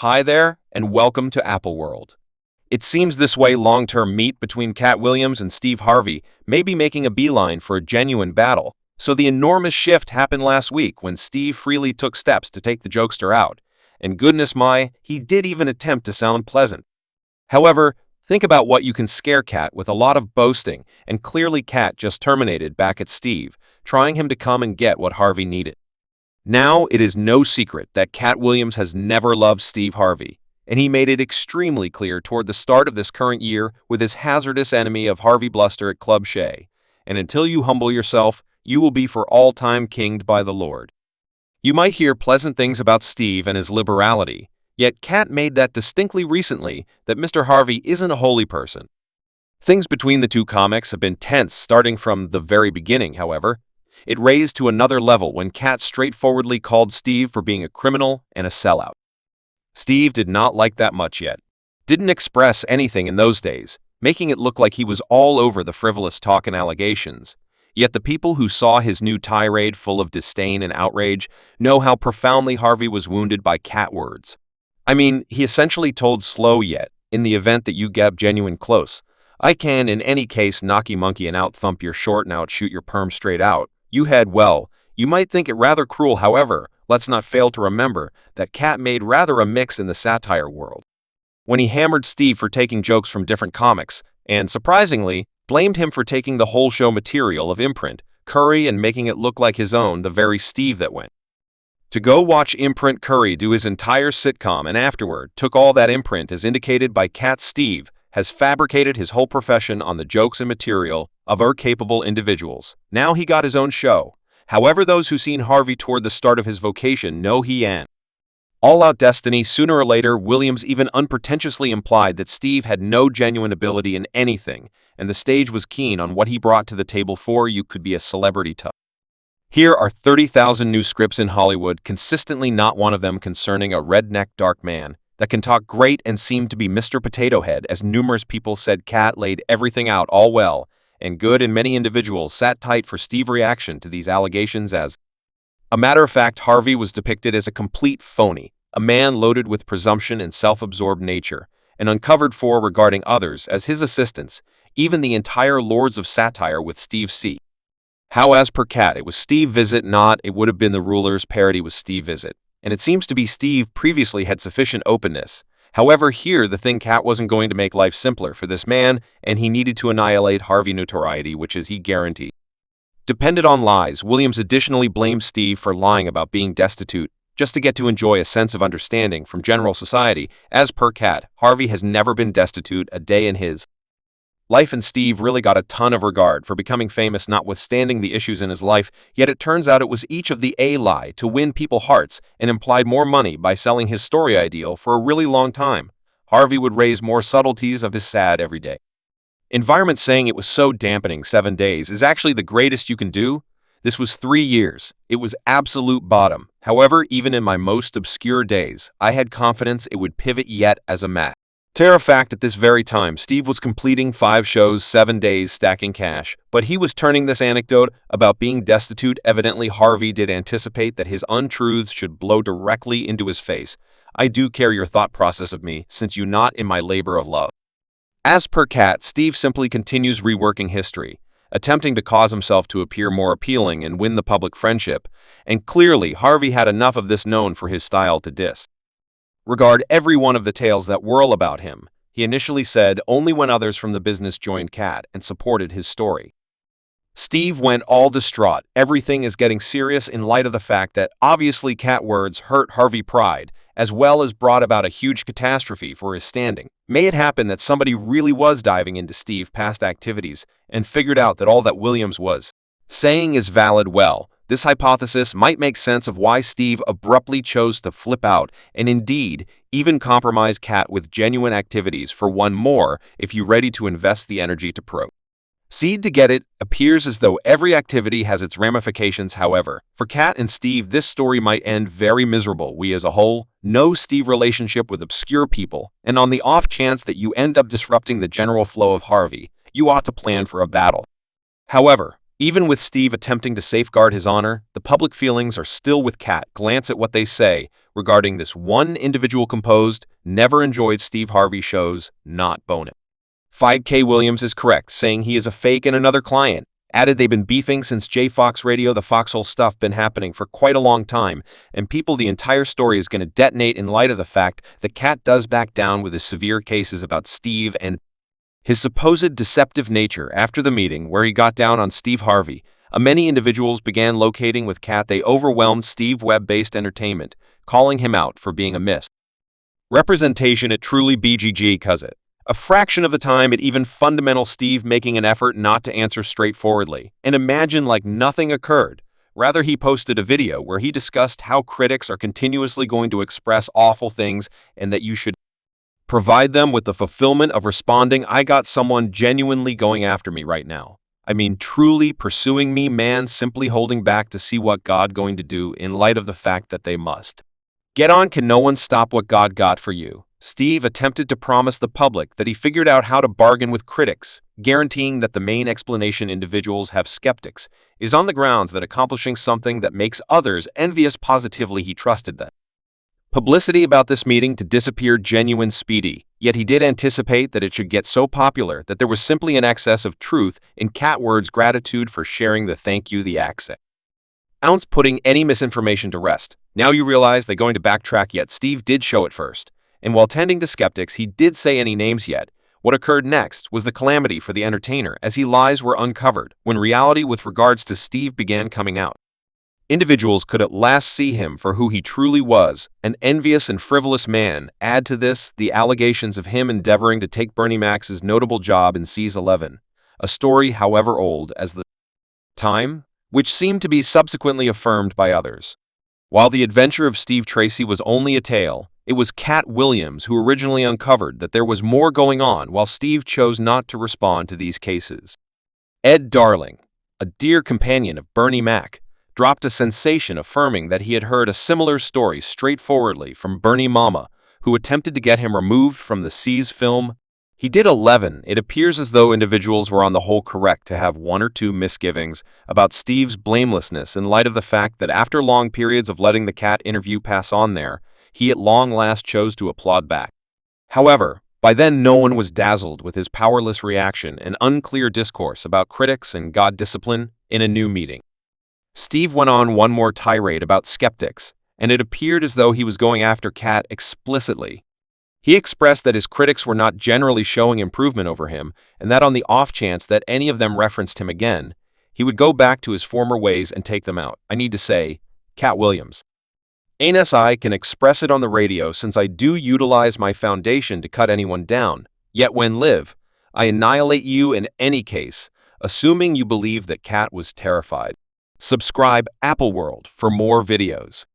Hi there, and welcome to Apple World. It seems this way long-term meet between Katt Williams and Steve Harvey may be making a beeline for a genuine battle, so the enormous shift happened last week when Steve freely took steps to take the jokester out, and goodness my, he did even attempt to sound pleasant. However, think about what you can scare Katt with a lot of boasting, and clearly Katt just terminated back at Steve, trying him to come and get what Harvey needed. Now, it is no secret that Katt Williams has never loved Steve Harvey, and he made it extremely clear toward the start of this current year with his hazardous enemy of Harvey bluster at Club Shay. And until you humble yourself, you will be for all time kinged by the Lord. You might hear pleasant things about Steve and his liberality, yet Katt made that distinctly recently that Mr. Harvey isn't a holy person. Things between the two comics have been tense starting from the very beginning, however. It raised to another level when Katt straightforwardly called Steve for being a criminal and a sellout. Steve did not like that much yet. Didn't express anything in those days, making it look like he was all over the frivolous talk and allegations. Yet the people who saw his new tirade full of disdain and outrage know how profoundly Harvey was wounded by Katt words. I mean, he essentially told Slow yet, in the event that you get genuine close, I can in any case knock you monkey and out-thump your short and out-shoot your perm straight out. You had well, you might think it rather cruel, however, let's not fail to remember that Katt made rather a mix in the satire world. When he hammered Steve for taking jokes from different comics, and surprisingly, blamed him for taking the whole show material of Imprint, Curry and making it look like his own, the very Steve that went to go watch Imprint Curry do his entire sitcom and afterward took all that Imprint as indicated by Katt. Steve has fabricated his whole profession on the jokes and material of capable individuals. Now he got his own show. However, those who seen Harvey toward the start of his vocation know he an all-out destiny. Sooner or later, Williams even unpretentiously implied that Steve had no genuine ability in anything, and the stage was keen on what he brought to the table for you could be a celebrity tub. Here are 30,000 new scripts in Hollywood, consistently not one of them concerning a redneck dark man that can talk great and seem to be Mr. Potato Head, as numerous people said. Katt laid everything out all well and good, and many individuals sat tight for Steve's reaction to these allegations. As a matter of fact, Harvey was depicted as a complete phony, a man loaded with presumption and self-absorbed nature, and uncovered for regarding others as his assistants, even the entire Lords of Satire with Steve C. How, as per Katt, it was Steve visit, not it would have been the Rulers parody was Steve visit. And it seems to be Steve previously had sufficient openness. However, here the thing, Katt wasn't going to make life simpler for this man, and he needed to annihilate Harvey notoriety, which is he guaranteed depended on lies. Williams additionally blamed Steve for lying about being destitute, just to get to enjoy a sense of understanding from general society. As per Katt, Harvey has never been destitute a day in his life, and Steve really got a ton of regard for becoming famous notwithstanding the issues in his life, yet it turns out it was each of the lie to win people's hearts and implied more money by selling his story ideal for a really long time. Harvey would raise more subtleties of his sad everyday environment, saying it was so dampening. 7 days is actually the greatest you can do. This was 3 years. It was absolute bottom. However, even in my most obscure days, I had confidence it would pivot yet as a matter of fact. At this very time, Steve was completing 5 shows, 7 days, stacking cash, but he was turning this anecdote about being destitute. Evidently, Harvey did anticipate that his untruths should blow directly into his face. I do care your thought process of me, since you not in my labor of love. As per Katt, Steve simply continues reworking history, attempting to cause himself to appear more appealing and win the public friendship, and clearly Harvey had enough of this, known for his style to disregard every one of the tales that whirl about him. He initially said only when others from the business joined Katt and supported his story. Steve went all distraught. Everything is getting serious in light of the fact that obviously Katt words hurt Harvey pride, as well as brought about a huge catastrophe for his standing. May it happen that somebody really was diving into Steve's past activities and figured out that all that Williams was saying is valid. Well, this hypothesis might make sense of why Steve abruptly chose to flip out and indeed even compromise Katt with genuine activities for one more if you're ready to invest the energy to proceed to get it. Appears as though every activity has its ramifications. However, for Katt and Steve, this story might end very miserable. We as a whole know Steve relationship with obscure people, and on the off chance that you end up disrupting the general flow of Harvey, you ought to plan for a battle. However, even with Steve attempting to safeguard his honor, the public feelings are still with Katt. Glance at what they say. regarding this one individual composed, never enjoyed Steve Harvey shows, not bonus. 5K Williams is correct, saying he is a fake and another client. Added they've been beefing since J Fox Radio. The foxhole stuff been happening for quite a long time, and people, the entire story is going to detonate in light of the fact that Katt does back down with his severe cases about Steve and his supposed deceptive nature. After the meeting where he got down on Steve Harvey, many individuals began locating with Katt. They overwhelmed Steve web-based entertainment, calling him out for being a misrepresentation at truly BGG cuz it. A fraction of the time, it even fundamental Steve making an effort not to answer straightforwardly, and imagine like nothing occurred. Rather, he posted a video where he discussed how critics are continuously going to express awful things and that you should provide them with the fulfillment of responding, "I got someone genuinely going after me right now. I mean, truly pursuing me, man, simply holding back to see what God going to do in light of the fact that they must get on. Can no one stop what God got for you?" Steve attempted to promise the public that he figured out how to bargain with critics, guaranteeing that the main explanation individuals have skeptics is on the grounds that accomplishing something that makes others envious positively he trusted them. Publicity about this meeting to disappear genuine speedy, yet he did anticipate that it should get so popular that there was simply an excess of truth in Katt words gratitude for sharing the thank you the accent. Ounce putting any misinformation to rest. Now you realize they're going to backtrack, yet Steve did show it first. And while tending to skeptics, he did say any names yet. What occurred next was the calamity for the entertainer as lies were uncovered when reality with regards to Steve began coming out. Individuals could at last see him for who he truly was, an envious and frivolous man. Add to this the allegations of him endeavoring to take Bernie Mac's notable job in Seas 11, a story however old as the time, which seemed to be subsequently affirmed by others. While the adventure of Steve Tracy was only a tale, it was Katt Williams who originally uncovered that there was more going on while Steve chose not to respond to these cases. Ed Darling, a dear companion of Bernie Mac, dropped a sensation affirming that he had heard a similar story straightforwardly from Bernie Mama, who attempted to get him removed from the Seas film. He did 11. It appears as though individuals were on the whole correct to have one or two misgivings about Steve's blamelessness in light of the fact that after long periods of letting the Katt interview pass on there, he at long last chose to applaud back. However, by then no one was dazzled with his powerless reaction and unclear discourse about critics and God discipline in a new meeting. Steve went on one more tirade about skeptics, and it appeared as though he was going after Katt explicitly. He expressed that his critics were not generally showing improvement over him, and that on the off chance that any of them referenced him again, he would go back to his former ways and take them out. I need to say, Katt Williams. Ain't I can express it on the radio since I do utilize my foundation to cut anyone down, yet when live, I annihilate you in any case, assuming you believe that Katt was terrified. Subscribe Apple World for more videos.